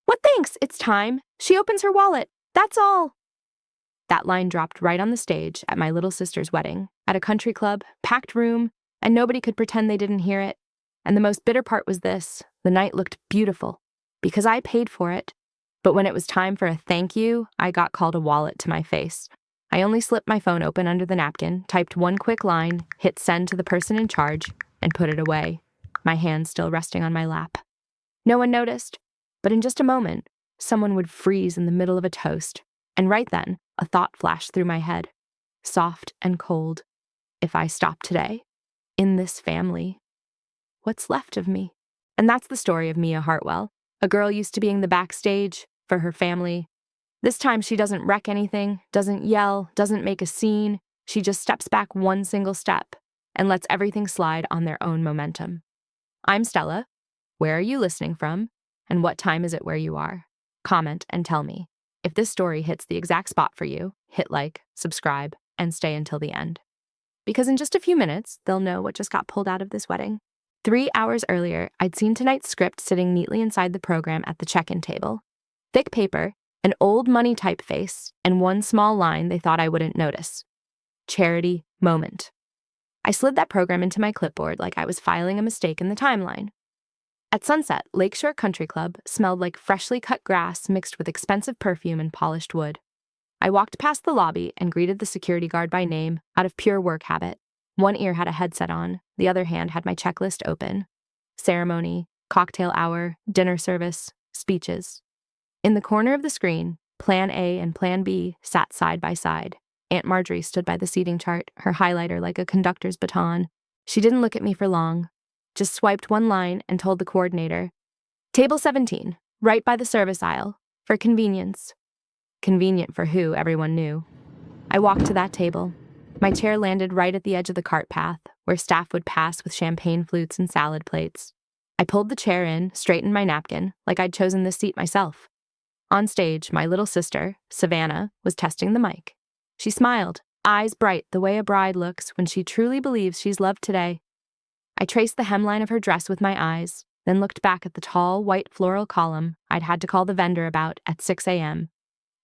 "What thanks? It's time. She opens her wallet. That's all." That line dropped right on the stage at my little sister's wedding, at a country club, packed room, and nobody could pretend they didn't hear it. And the most bitter part was this: the night looked beautiful, because I paid for it. But when it was time for a thank you, I got called a wallet to my face. I only slipped my phone open under the napkin, typed one quick line, hit send to the person in charge, and put it away, my hand still resting on my lap. No one noticed, but in just a moment, someone would freeze in the middle of a toast, and right then, a thought flashed through my head, soft and cold. If I stop today, in this family, what's left of me? And that's the story of Mia Hartwell, a girl used to being the backstage for her family. This time she doesn't wreck anything, doesn't yell, doesn't make a scene. She just steps back one single step and lets everything slide on their own momentum. I'm Stella. Where are you listening from? And what time is it where you are? Comment and tell me. If this story hits the exact spot for you, hit like, subscribe, and stay until the end. Because in just a few minutes, they'll know what just got pulled out of this wedding. 3 hours earlier, I'd seen tonight's script sitting neatly inside the program at the check-in table. Thick paper, an old money typeface, and one small line they thought I wouldn't notice. Charity moment. I slid that program into my clipboard like I was filing a mistake in the timeline. At sunset, Lakeshore Country Club smelled like freshly cut grass mixed with expensive perfume and polished wood. I walked past the lobby and greeted the security guard by name out of pure work habit. One ear had a headset on, the other hand had my checklist open. Ceremony, cocktail hour, dinner service, speeches. In the corner of the screen, Plan A and Plan B sat side by side. Aunt Marjorie stood by the seating chart, her highlighter like a conductor's baton. She didn't look at me for long, just swiped one line and told the coordinator, "Table 17, right by the service aisle, for convenience." Convenient for who, everyone knew. I walked to that table. My chair landed right at the edge of the cart path, where staff would pass with champagne flutes and salad plates. I pulled the chair in, straightened my napkin, like I'd chosen this seat myself. On stage, my little sister, Savannah, was testing the mic. She smiled, eyes bright the way a bride looks when she truly believes she's loved today. I traced the hemline of her dress with my eyes, then looked back at the tall, white floral column I'd had to call the vendor about at 6 a.m.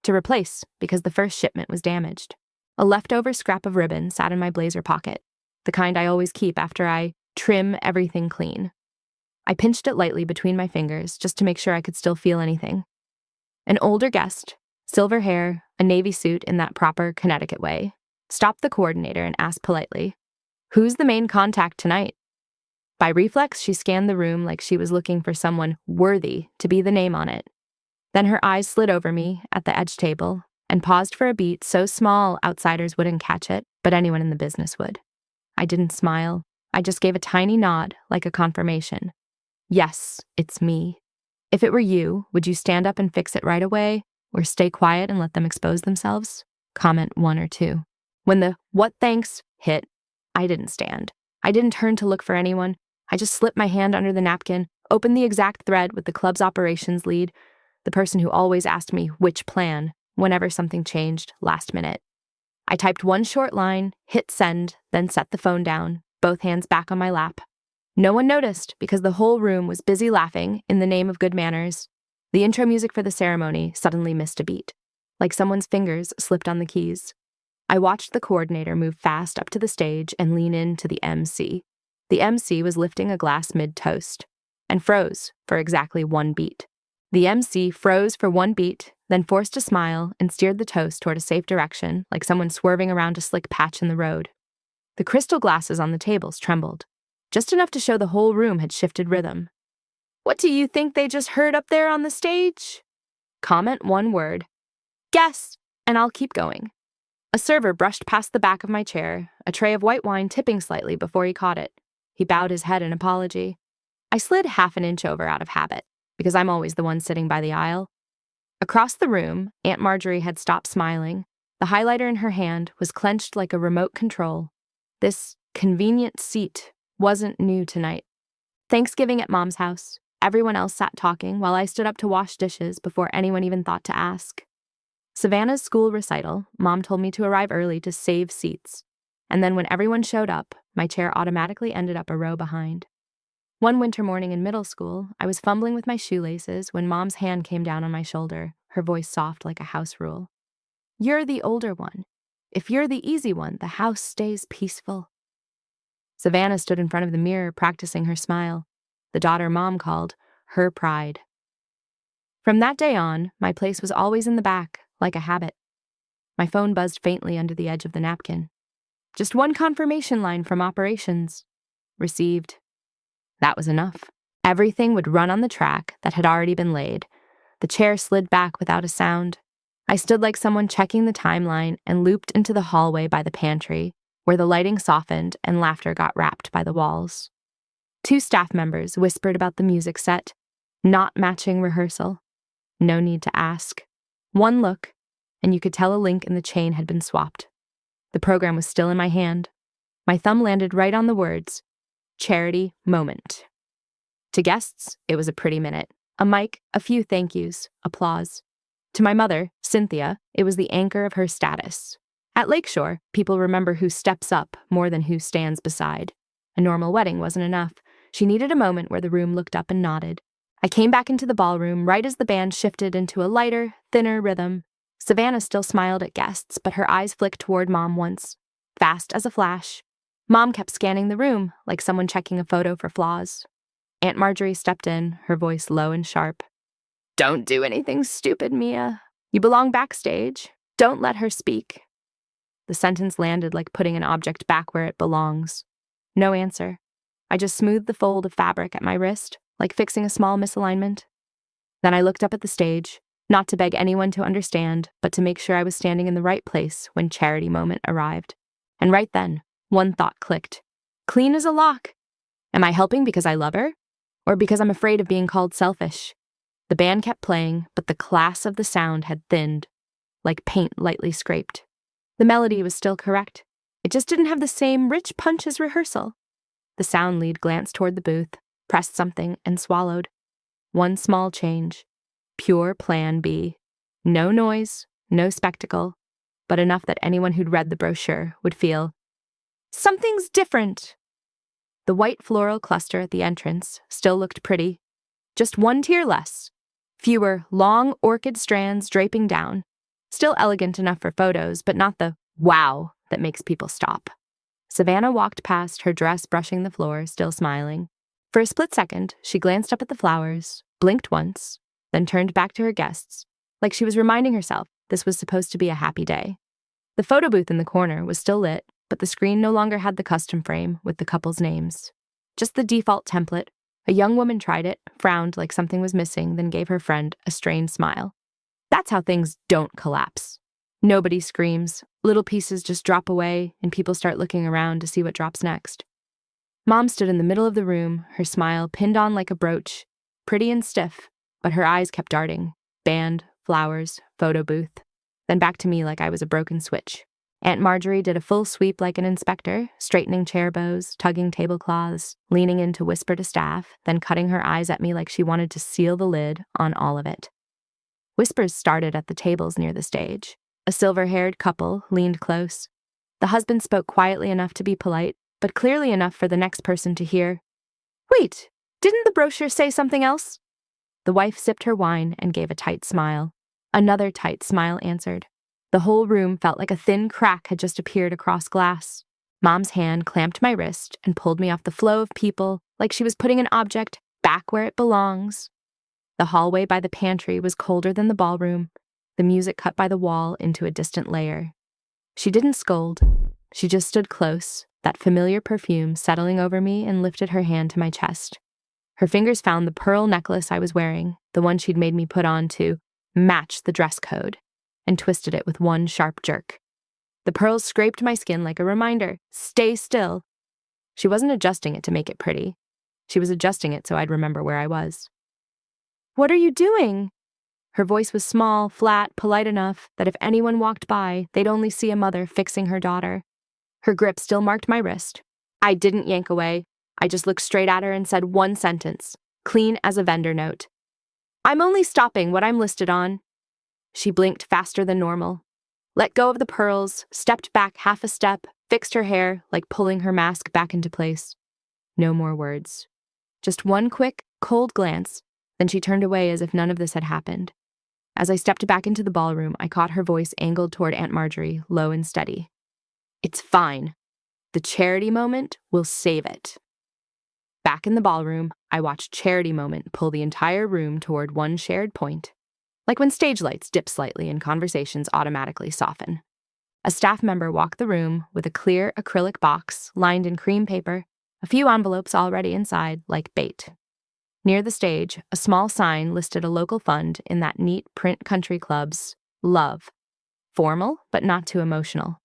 to replace because the first shipment was damaged. A leftover scrap of ribbon sat in my blazer pocket, the kind I always keep after I trim everything clean. I pinched it lightly between my fingers just to make sure I could still feel anything. An older guest, silver hair, a navy suit in that proper Connecticut way, stopped the coordinator and asked politely, "Who's the main contact tonight?" By reflex, she scanned the room like she was looking for someone worthy to be the name on it. Then her eyes slid over me at the edge table and paused for a beat so small outsiders wouldn't catch it, but anyone in the business would. I didn't smile. I just gave a tiny nod, like a confirmation. Yes, it's me. If it were you, would you stand up and fix it right away, or stay quiet and let them expose themselves? Comment 1 or 2. When the "what thanks" hit, I didn't stand. I didn't turn to look for anyone. I just slipped my hand under the napkin, opened the exact thread with the club's operations lead, the person who always asked me which plan whenever something changed last minute. I typed one short line, hit send, then set the phone down, both hands back on my lap. No one noticed because the whole room was busy laughing in the name of good manners. The intro music for the ceremony suddenly missed a beat, like someone's fingers slipped on the keys. I watched the coordinator move fast up to the stage and lean in to the MC. The MC was lifting a glass mid-toast, and froze for exactly 1 beat. The MC froze for 1 beat, then forced a smile and steered the toast toward a safe direction, like someone swerving around a slick patch in the road. The crystal glasses on the tables trembled, just enough to show the whole room had shifted rhythm. "What do you think they just heard up there on the stage?" Comment 1 word. "Guess, and I'll keep going." A server brushed past the back of my chair, a tray of white wine tipping slightly before he caught it. He bowed his head in apology. I slid half an inch over out of habit, because I'm always the one sitting by the aisle. Across the room, Aunt Marjorie had stopped smiling. The highlighter in her hand was clenched like a remote control. This convenient seat wasn't new tonight. Thanksgiving at Mom's house. Everyone else sat talking while I stood up to wash dishes before anyone even thought to ask. Savannah's school recital, Mom told me to arrive early to save seats. And then when everyone showed up, my chair automatically ended up a row behind. One winter morning in middle school, I was fumbling with my shoelaces when Mom's hand came down on my shoulder, her voice soft like a house rule. "You're the older one. If you're the easy one, the house stays peaceful." Savannah stood in front of the mirror practicing her smile. The daughter Mom called her pride. From that day on, my place was always in the back, like a habit. My phone buzzed faintly under the edge of the napkin. Just one confirmation line from operations. Received. That was enough. Everything would run on the track that had already been laid. The chair slid back without a sound. I stood like someone checking the timeline and looped into the hallway by the pantry, where the lighting softened and laughter got wrapped by the walls. 2 staff members whispered about the music set, not matching rehearsal. No need to ask. One look, and you could tell a link in the chain had been swapped. The program was still in my hand. My thumb landed right on the words, "Charity Moment." To guests, it was a pretty minute. A mic, a few thank yous, applause. To my mother, Cynthia, it was the anchor of her status. At Lakeshore, people remember who steps up more than who stands beside. A normal wedding wasn't enough. She needed a moment where the room looked up and nodded. I came back into the ballroom right as the band shifted into a lighter, thinner rhythm. Savannah still smiled at guests, but her eyes flicked toward Mom once, fast as a flash. Mom kept scanning the room, like someone checking a photo for flaws. Aunt Marjorie stepped in, her voice low and sharp. "Don't do anything stupid, Mia. You belong backstage. Don't let her speak." The sentence landed like putting an object back where it belongs. No answer. I just smoothed the fold of fabric at my wrist, like fixing a small misalignment. Then I looked up at the stage, not to beg anyone to understand, but to make sure I was standing in the right place when Charity Moment arrived. And right then, one thought clicked. Clean as a lock. Am I helping because I love her? Or because I'm afraid of being called selfish? The band kept playing, but the class of the sound had thinned, like paint lightly scraped. The melody was still correct. It just didn't have the same rich punch as rehearsal. The sound lead glanced toward the booth, pressed something, and swallowed. One small change. Pure Plan B. No noise, no spectacle, but enough that anyone who'd read the brochure would feel, something's different. The white floral cluster at the entrance still looked pretty. Just one tier less. Fewer long orchid strands draping down. Still elegant enough for photos, but not the wow that makes people stop. Savannah walked past, her dress brushing the floor, still smiling. For a split second, she glanced up at the flowers, blinked once, then turned back to her guests, like she was reminding herself this was supposed to be a happy day. The photo booth in the corner was still lit, but the screen no longer had the custom frame with the couple's names. Just the default template. A young woman tried it, frowned like something was missing, then gave her friend a strained smile. That's how things don't collapse. Nobody screams, little pieces just drop away, and people start looking around to see what drops next. Mom stood in the middle of the room, her smile pinned on like a brooch, pretty and stiff, but her eyes kept darting. Band, flowers, photo booth. Then back to me like I was a broken switch. Aunt Marjorie did a full sweep like an inspector, straightening chair bows, tugging tablecloths, leaning in to whisper to staff, then cutting her eyes at me like she wanted to seal the lid on all of it. Whispers started at the tables near the stage. A silver-haired couple leaned close. The husband spoke quietly enough to be polite, but clearly enough for the next person to hear. "Wait, didn't the brochure say something else?" The wife sipped her wine and gave a tight smile. Another tight smile answered. The whole room felt like a thin crack had just appeared across glass. Mom's hand clamped my wrist and pulled me off the flow of people like she was putting an object back where it belongs. The hallway by the pantry was colder than the ballroom, the music cut by the wall into a distant layer. She didn't scold. She just stood close, that familiar perfume settling over me, and lifted her hand to my chest. Her fingers found the pearl necklace I was wearing, the one she'd made me put on to match the dress code, and twisted it with one sharp jerk. The pearls scraped my skin like a reminder, stay still. She wasn't adjusting it to make it pretty. She was adjusting it so I'd remember where I was. "What are you doing?" Her voice was small, flat, polite enough that if anyone walked by, they'd only see a mother fixing her daughter. Her grip still marked my wrist. I didn't yank away. I just looked straight at her and said one sentence, clean as a vendor note. "I'm only stopping what I'm listed on." She blinked faster than normal, let go of the pearls, stepped back half a step, fixed her hair, like pulling her mask back into place. No more words. Just one quick, cold glance, then she turned away as if none of this had happened. As I stepped back into the ballroom, I caught her voice angled toward Aunt Marjorie, low and steady. It's fine. The Charity Moment will save it. Back in the ballroom, I watched Charity Moment pull the entire room toward one shared point, like when stage lights dip slightly and conversations automatically soften. A staff member walked the room with a clear acrylic box lined in cream paper, a few envelopes already inside, like bait. Near the stage, a small sign listed a local fund in that neat print country club's love. Formal, but not too emotional.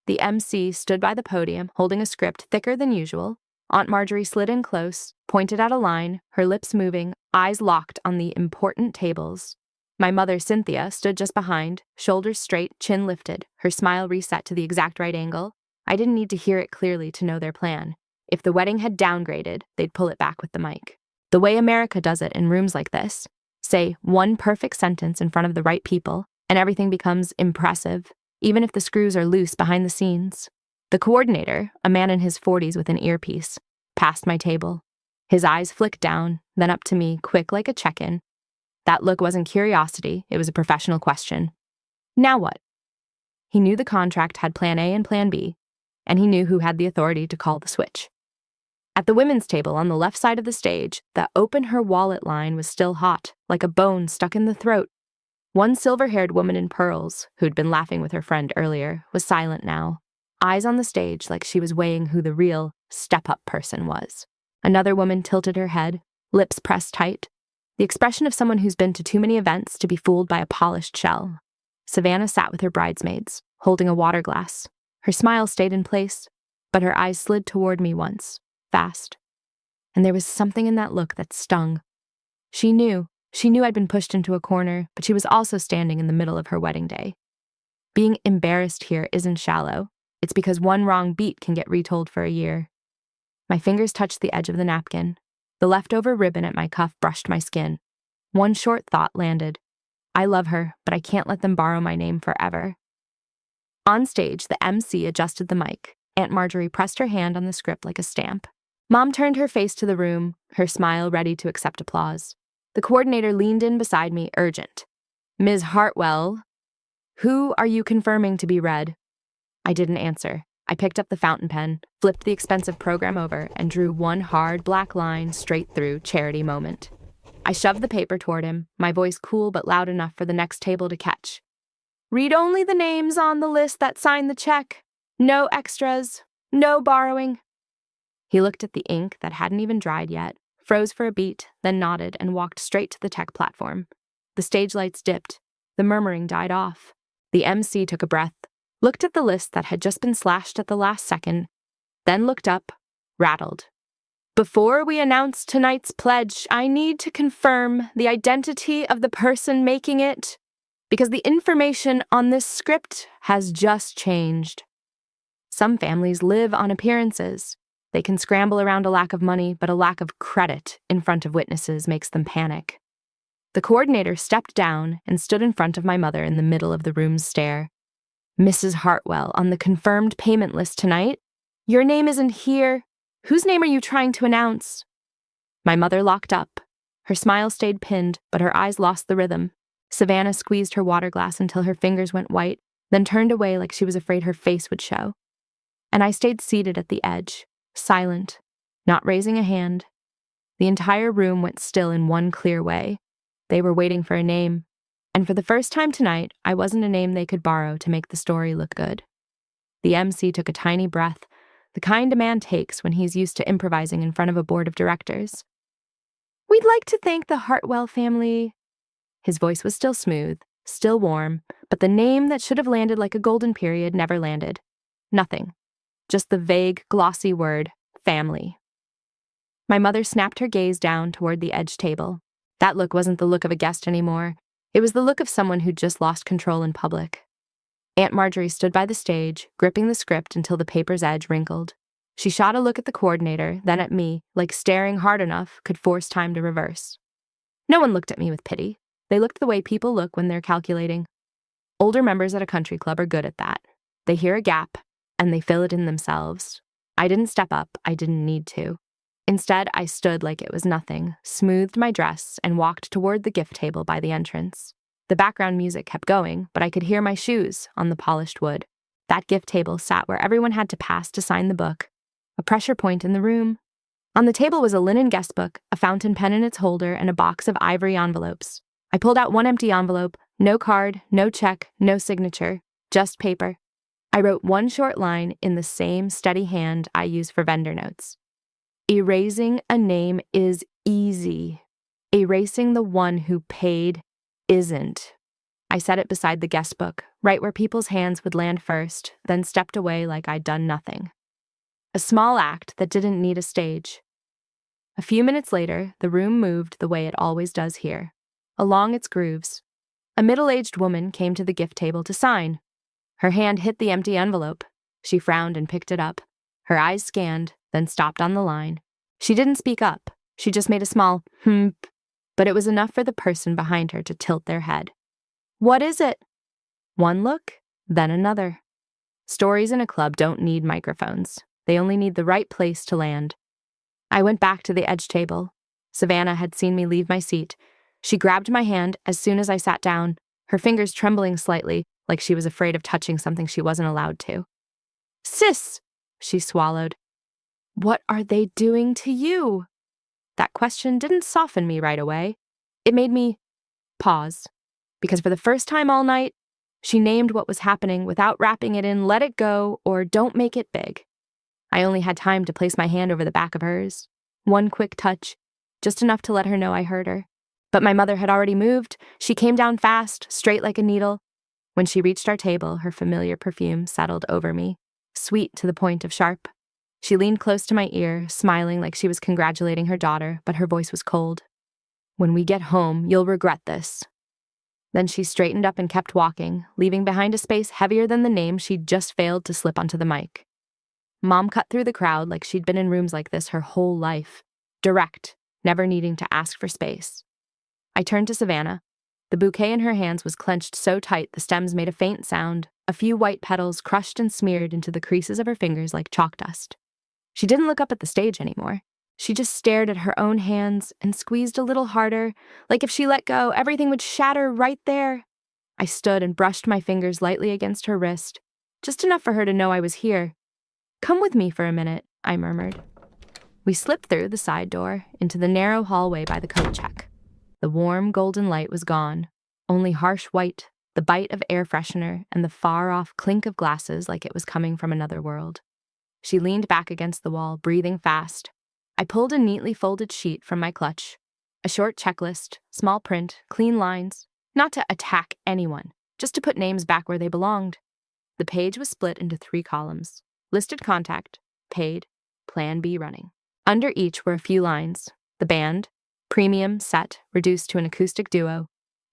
The MC stood by the podium, holding a script thicker than usual. Aunt Marjorie slid in close, pointed out a line, her lips moving, eyes locked on the important tables. My mother, Cynthia, stood just behind, shoulders straight, chin lifted, her smile reset to the exact right angle. I didn't need to hear it clearly to know their plan. If the wedding had downgraded, they'd pull it back with the mic. The way America does it in rooms like this, say one perfect sentence in front of the right people, and everything becomes impressive, even if the screws are loose behind the scenes. The coordinator, a man in his 40s with an earpiece, passed my table. His eyes flicked down, then up to me, quick like a check-in. That look wasn't curiosity, it was a professional question. Now what? He knew the contract had Plan A and Plan B, and he knew who had the authority to call the switch. At the women's table on the left side of the stage, the open her wallet line was still hot, like a bone stuck in the throat. One silver-haired woman in pearls, who'd been laughing with her friend earlier, was silent now, eyes on the stage like she was weighing who the real step-up person was. Another woman tilted her head, lips pressed tight, the expression of someone who's been to too many events to be fooled by a polished shell. Savannah sat with her bridesmaids, holding a water glass. Her smile stayed in place, but her eyes slid toward me once, fast. And there was something in that look that stung. She knew I'd been pushed into a corner, but she was also standing in the middle of her wedding day. Being embarrassed here isn't shallow. It's because one wrong beat can get retold for a year. My fingers touched the edge of the napkin. The leftover ribbon at my cuff brushed my skin. One short thought landed. I love her, but I can't let them borrow my name forever. On stage, the MC adjusted the mic. Aunt Marjorie pressed her hand on the script like a stamp. Mom turned her face to the room, her smile ready to accept applause. The coordinator leaned in beside me, urgent. Ms. Hartwell, who are you confirming to be read? I didn't answer. I picked up the fountain pen, flipped the expensive program over, and drew one hard black line straight through Charity Moment. I shoved the paper toward him, my voice cool but loud enough for the next table to catch. Read only the names on the list that signed the check. No extras. No borrowing. He looked at the ink that hadn't even dried yet, froze for a beat, then nodded and walked straight to the tech platform. The stage lights dipped. The murmuring died off. The MC took a breath, looked at the list that had just been slashed at the last second, then looked up, rattled. Before we announce tonight's pledge, I need to confirm the identity of the person making it, because the information on this script has just changed. Some families live on appearances. They can scramble around a lack of money, but a lack of credit in front of witnesses makes them panic. The coordinator stepped down and stood in front of my mother in the middle of the room's stare. Mrs. Hartwell, on the confirmed payment list tonight? Your name isn't here. Whose name are you trying to announce? My mother locked up. Her smile stayed pinned, but her eyes lost the rhythm. Savannah squeezed her water glass until her fingers went white, then turned away like she was afraid her face would show. And I stayed seated at the edge, silent, not raising a hand. The entire room went still in one clear way. They were waiting for a name. And for the first time tonight, I wasn't a name they could borrow to make the story look good. The MC took a tiny breath, the kind a man takes when he's used to improvising in front of a board of directors. We'd like to thank the Hartwell family. His voice was still smooth, still warm, but the name that should have landed like a golden period never landed. Nothing. Just the vague, glossy word, family. My mother snapped her gaze down toward the edge table. That look wasn't the look of a guest anymore. It was the look of someone who'd just lost control in public. Aunt Marjorie stood by the stage, gripping the script until the paper's edge wrinkled. She shot a look at the coordinator, then at me, like staring hard enough could force time to reverse. No one looked at me with pity. They looked the way people look when they're calculating. Older members at a country club are good at that. They hear a gap, and they fill it in themselves. I didn't step up. I didn't need to. Instead, I stood like it was nothing, smoothed my dress, and walked toward the gift table by the entrance. The background music kept going, but I could hear my shoes on the polished wood. That gift table sat where everyone had to pass to sign the book, a pressure point in the room. On the table was a linen guest book, a fountain pen in its holder, and a box of ivory envelopes. I pulled out one empty envelope, no card, no check, no signature, just paper. I wrote one short line in the same steady hand I use for vendor notes. Erasing a name is easy. Erasing the one who paid isn't. I set it beside the guest book, right where people's hands would land first, then stepped away like I'd done nothing. A small act that didn't need a stage. A few minutes later, the room moved the way it always does here, along its grooves. A middle-aged woman came to the gift table to sign. Her hand hit the empty envelope. She frowned and picked it up. Her eyes scanned, then stopped on the line. She didn't speak up. She just made a small but it was enough for the person behind her to tilt their head. What is it? One look, then another. Stories in a club don't need microphones. They only need the right place to land. I went back to the edge table. Savannah had seen me leave my seat. She grabbed my hand as soon as I sat down, her fingers trembling slightly, like she was afraid of touching something she wasn't allowed to. Sis, she swallowed. What are they doing to you? That question didn't soften me right away. It made me pause, because for the first time all night, she named what was happening without wrapping it in let it go or don't make it big. I only had time to place my hand over the back of hers. One quick touch, just enough to let her know I heard her. But my mother had already moved. She came down fast, straight like a needle. When she reached our table, her familiar perfume settled over me, sweet to the point of sharp. She leaned close to my ear, smiling like she was congratulating her daughter, but her voice was cold. When we get home, you'll regret this. Then she straightened up and kept walking, leaving behind a space heavier than the name she'd just failed to slip onto the mic. Mom cut through the crowd like she'd been in rooms like this her whole life, direct, never needing to ask for space. I turned to Savannah. The bouquet in her hands was clenched so tight the stems made a faint sound, a few white petals crushed and smeared into the creases of her fingers like chalk dust. She didn't look up at the stage anymore. She just stared at her own hands and squeezed a little harder, like if she let go, everything would shatter right there. I stood and brushed my fingers lightly against her wrist, just enough for her to know I was here. Come with me for a minute, I murmured. We slipped through the side door into the narrow hallway by the coat check. The warm golden light was gone, only harsh white, the bite of air freshener, and the far-off clink of glasses like it was coming from another world. She leaned back against the wall, breathing fast. I pulled a neatly folded sheet from my clutch. A short checklist, small print, clean lines, not to attack anyone, just to put names back where they belonged. The page was split into 3 columns. Listed contact, paid, plan B running. Under each were a few lines. The band, premium set, reduced to an acoustic duo.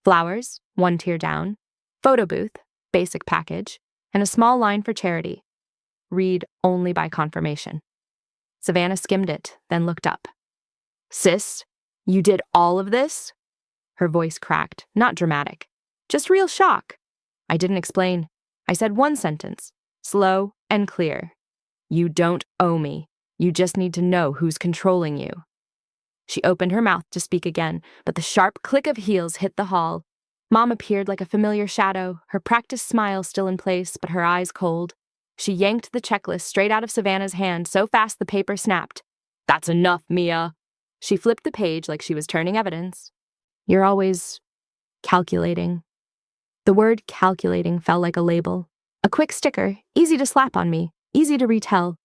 Flowers, 1 tier down. Photo booth, basic package. And a small line for charity. Read only by confirmation. Savannah skimmed it, then looked up. Sis, you did all of this? Her voice cracked, not dramatic. Just real shock. I didn't explain. I said one sentence, slow and clear. You don't owe me. You just need to know who's controlling you. She opened her mouth to speak again, but the sharp click of heels hit the hall. Mom appeared like a familiar shadow, her practiced smile still in place, but her eyes cold. She yanked the checklist straight out of Savannah's hand so fast the paper snapped. That's enough, Mia. She flipped the page like she was turning evidence. You're always calculating. The word calculating fell like a label. A quick sticker, easy to slap on me, easy to retell.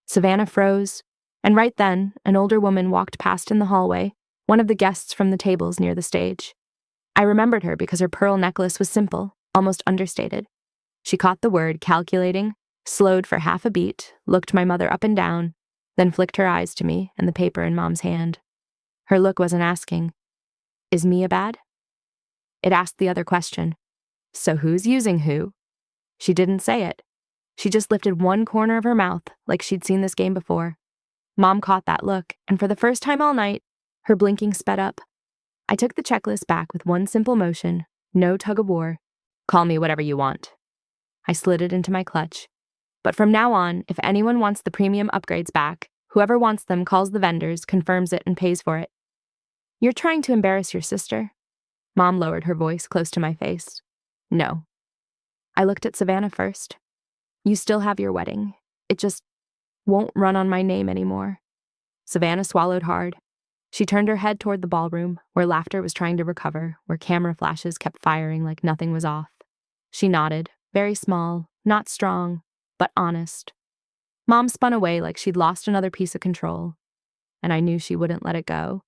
Savannah froze, and right then, an older woman walked past in the hallway, one of the guests from the tables near the stage. I remembered her because her pearl necklace was simple, almost understated. She caught the word calculating, slowed for half a beat, looked my mother up and down, then flicked her eyes to me and the paper in Mom's hand. Her look wasn't asking, is Mia bad? It asked the other question, so who's using who? She didn't say it. She just lifted one corner of her mouth like she'd seen this game before. Mom caught that look, and for the first time all night, her blinking sped up. I took the checklist back with one simple motion, no tug of war. Call me whatever you want. I slid it into my clutch. But from now on, if anyone wants the premium upgrades back, Whoever wants them calls the vendors, confirms it, and pays for it. You're trying to embarrass your sister? Mom lowered her voice close to my face. No. I looked at Savannah first. You still have your wedding. It just won't run on my name anymore. Savannah swallowed hard. She turned her head toward the ballroom, where laughter was trying to recover, where camera flashes kept firing like nothing was off. She nodded, very small, not strong, but honest. Mom spun away like she'd lost another piece of control, and I knew she wouldn't let it go.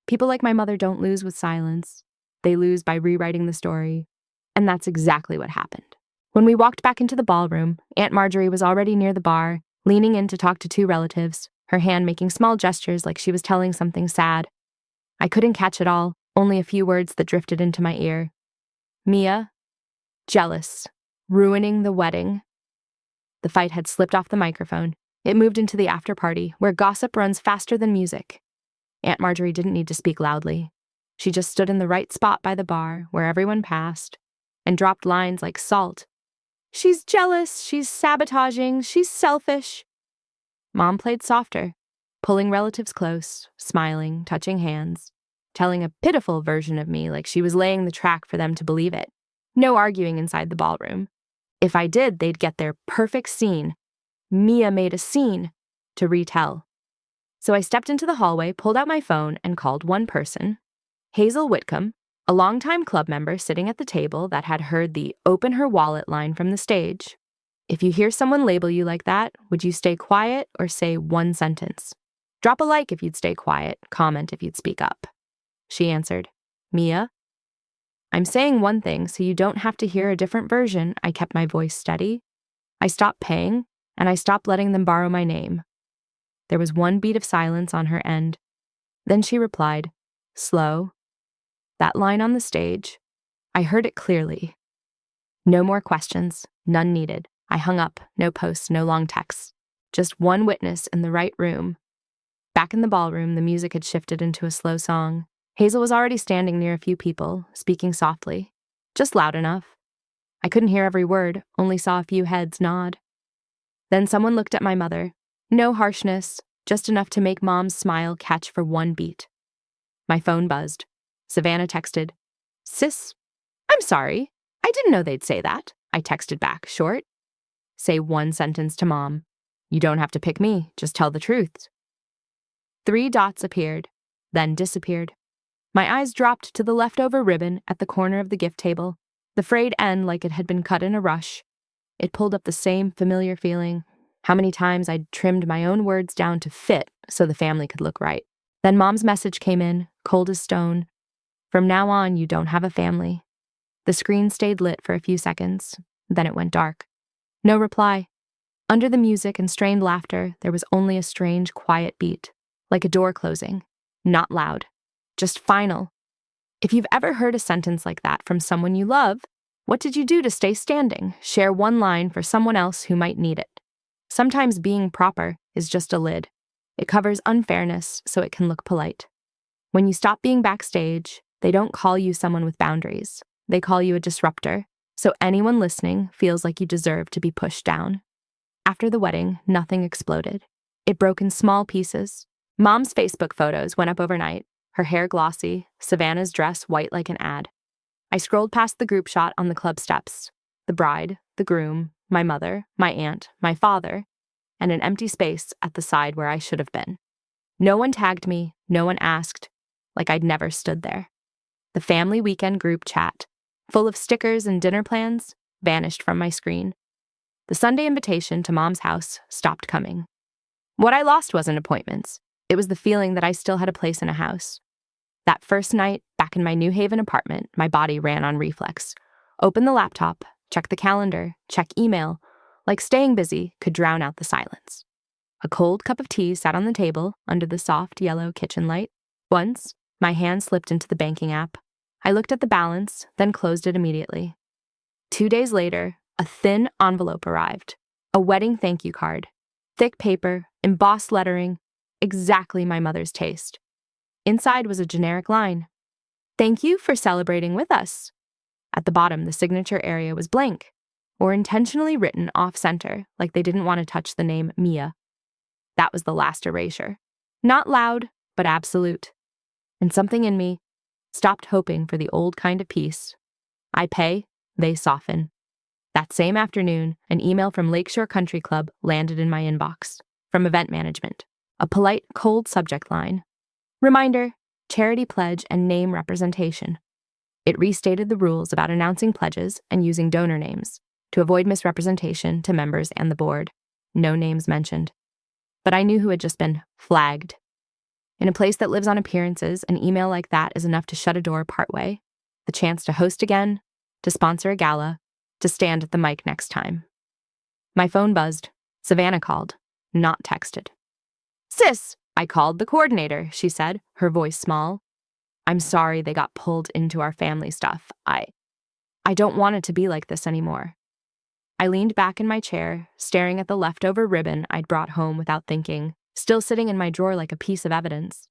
People like my mother don't lose with silence. They lose by rewriting the story, and that's exactly what happened. When we walked back into the ballroom, Aunt Marjorie was already near the bar, leaning in to talk to two relatives, her hand making small gestures like she was telling something sad. I couldn't catch it all, only a few words that drifted into my ear. Mia, jealous, ruining the wedding. The fight had slipped off the microphone. It moved into the after party, where gossip runs faster than music. Aunt Marjorie didn't need to speak loudly. She just stood in the right spot by the bar, where everyone passed, and dropped lines like salt. She's jealous, she's sabotaging, she's selfish. Mom played softer, pulling relatives close, smiling, touching hands, telling a pitiful version of me like she was laying the track for them to believe it. No arguing inside the ballroom. If I did, they'd get their perfect scene. Mia made a scene to retell. So I stepped into the hallway, pulled out my phone, and called one person, Hazel Whitcomb, a longtime club member sitting at the table that had heard the open her wallet line from the stage. If you hear someone label you like that, would you stay quiet or say one sentence? Drop a like if you'd stay quiet, comment if you'd speak up. She answered, Mia? I'm saying one thing so you don't have to hear a different version. I kept my voice steady. I stopped paying, and I stopped letting them borrow my name. There was one beat of silence on her end. Then she replied, slow. That line on the stage, I heard it clearly. No more questions, none needed. I hung up, no posts, no long texts. Just one witness in the right room. Back in the ballroom, the music had shifted into a slow song. Hazel was already standing near a few people, speaking softly, just loud enough. I couldn't hear every word, only saw a few heads nod. Then someone looked at my mother. No harshness, just enough to make Mom's smile catch for one beat. My phone buzzed. Savannah texted, Sis, I'm sorry. I didn't know they'd say that. I texted back, short. Say one sentence to Mom. You don't have to pick me, just tell the truth. 3 dots appeared, then disappeared. My eyes dropped to the leftover ribbon at the corner of the gift table, the frayed end like it had been cut in a rush. It pulled up the same familiar feeling, how many times I'd trimmed my own words down to fit so the family could look right. Then Mom's message came in, cold as stone. From now on, you don't have a family. The screen stayed lit for a few seconds, then it went dark. No reply. Under the music and strained laughter, there was only a strange, quiet beat, like a door closing. Not loud, just final. If you've ever heard a sentence like that from someone you love, what did you do to stay standing? Share one line for someone else who might need it. Sometimes being proper is just a lid. It covers unfairness so it can look polite. When you stop being backstage, they don't call you someone with boundaries. They call you a disruptor, so anyone listening feels like you deserve to be pushed down. After the wedding, nothing exploded. It broke in small pieces. Mom's Facebook photos went up overnight, her hair glossy, Savannah's dress white like an ad. I scrolled past the group shot on the club steps. The bride, the groom, my mother, my aunt, my father, and an empty space at the side where I should have been. No one tagged me, no one asked, like I'd never stood there. The family weekend group chat, full of stickers and dinner plans, vanished from my screen. The Sunday invitation to Mom's house stopped coming. What I lost wasn't appointments. It was the feeling that I still had a place in a house. That first night, back in my New Haven apartment, my body ran on reflex. Open the laptop, check the calendar, check email, like staying busy could drown out the silence. A cold cup of tea sat on the table under the soft yellow kitchen light. Once, my hand slipped into the banking app. I looked at the balance, then closed it immediately. 2 days later, a thin envelope arrived. A wedding thank you card. Thick paper, embossed lettering, exactly my mother's taste. Inside was a generic line. Thank you for celebrating with us. At the bottom, the signature area was blank, or intentionally written off-center, like they didn't want to touch the name Mia. That was the last erasure. Not loud, but absolute. And something in me stopped hoping for the old kind of peace. I pay, they soften. That same afternoon, an email from Lakeshore Country Club landed in my inbox, from event management. A polite, cold subject line. Reminder, charity pledge and name representation. It restated the rules about announcing pledges and using donor names to avoid misrepresentation to members and the board. No names mentioned. But I knew who had just been flagged. In a place that lives on appearances, an email like that is enough to shut a door partway. The chance to host again, to sponsor a gala, to stand at the mic next time. My phone buzzed. Savannah called, not texted. "Sis," I called the coordinator, she said, her voice small. "I'm sorry they got pulled into our family stuff. I don't want it to be like this anymore." I leaned back in my chair, staring at the leftover ribbon I'd brought home without thinking, still sitting in my drawer like a piece of evidence.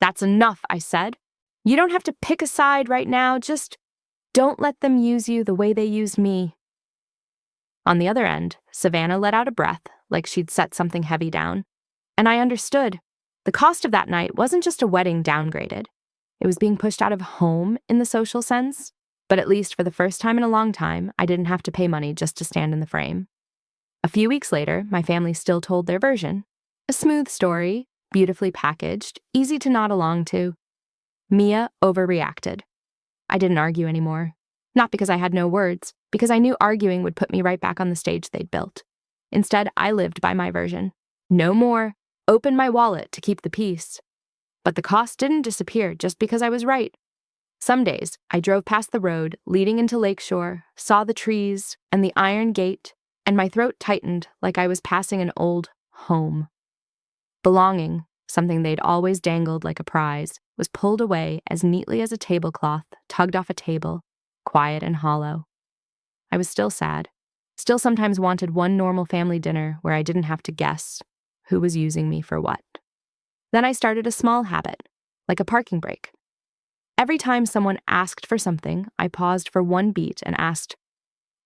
"That's enough," I said. "You don't have to pick a side right now, just don't let them use you the way they used me." On the other end, Savannah let out a breath, like she'd set something heavy down. And I understood. The cost of that night wasn't just a wedding downgraded. It was being pushed out of home in the social sense. But at least for the first time in a long time, I didn't have to pay money just to stand in the frame. A few weeks later, my family still told their version. A smooth story, beautifully packaged, easy to nod along to. Mia overreacted. I didn't argue anymore. Not because I had no words, because I knew arguing would put me right back on the stage they'd built. Instead, I lived by my version. No more. Open my wallet to keep the peace. But the cost didn't disappear just because I was right. Some days, I drove past the road leading into Lakeshore, saw the trees and the iron gate, and my throat tightened like I was passing an old home. Belonging, something they'd always dangled like a prize, was pulled away as neatly as a tablecloth tugged off a table, quiet and hollow. I was still sad, still sometimes wanted one normal family dinner where I didn't have to guess who was using me for what. Then I started a small habit, like a parking brake. Every time someone asked for something, I paused for one beat and asked,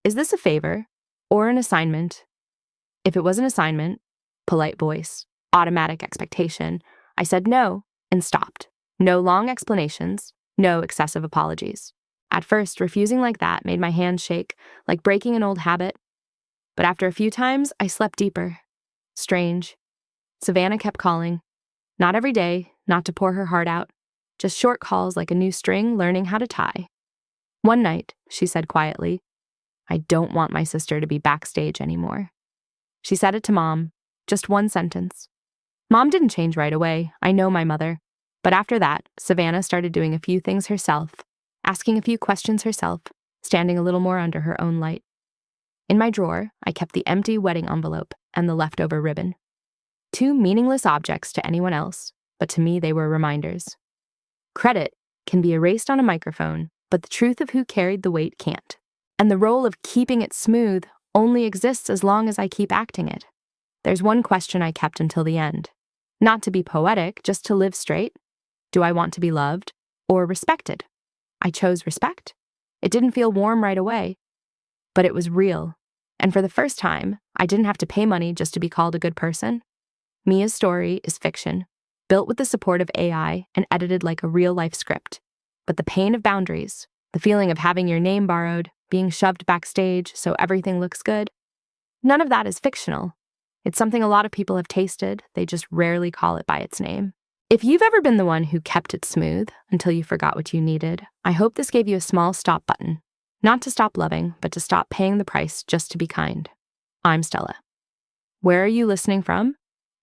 "Is this a favor or an assignment?" If it was an assignment, polite voice, automatic expectation, I said no and stopped. No long explanations, no excessive apologies. At first, refusing like that made my hands shake, like breaking an old habit. But after a few times, I slept deeper. Strange. Savannah kept calling. Not every day, not to pour her heart out. Just short calls like a new string learning how to tie. One night, she said quietly, "I don't want my sister to be backstage anymore." She said it to Mom, just one sentence. Mom didn't change right away, I know my mother. But after that, Savannah started doing a few things herself, asking a few questions herself, standing a little more under her own light. In my drawer, I kept the empty wedding envelope and the leftover ribbon. Two meaningless objects to anyone else, but to me they were reminders. Credit can be erased on a microphone, but the truth of who carried the weight can't. And the role of keeping it smooth only exists as long as I keep acting it. There's one question I kept until the end. Not to be poetic, just to live straight. Do I want to be loved or respected? I chose respect. It didn't feel warm right away, but it was real. And for the first time, I didn't have to pay money just to be called a good person. Mia's story is fiction, built with the support of AI and edited like a real-life script. But the pain of boundaries, the feeling of having your name borrowed, being shoved backstage so everything looks good, none of that is fictional. It's something a lot of people have tasted, they just rarely call it by its name. If you've ever been the one who kept it smooth until you forgot what you needed, I hope this gave you a small stop button. Not to stop loving, but to stop paying the price just to be kind. I'm Stella. Where are you listening from?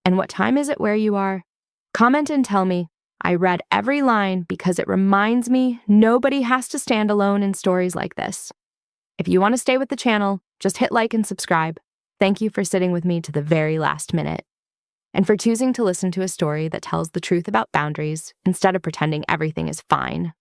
And what time is it where you are? Comment and tell me. I read every line because it reminds me nobody has to stand alone in stories like this. If you want to stay with the channel, just hit like and subscribe. Thank you for sitting with me to the very last minute. And for choosing to listen to a story that tells the truth about boundaries instead of pretending everything is fine.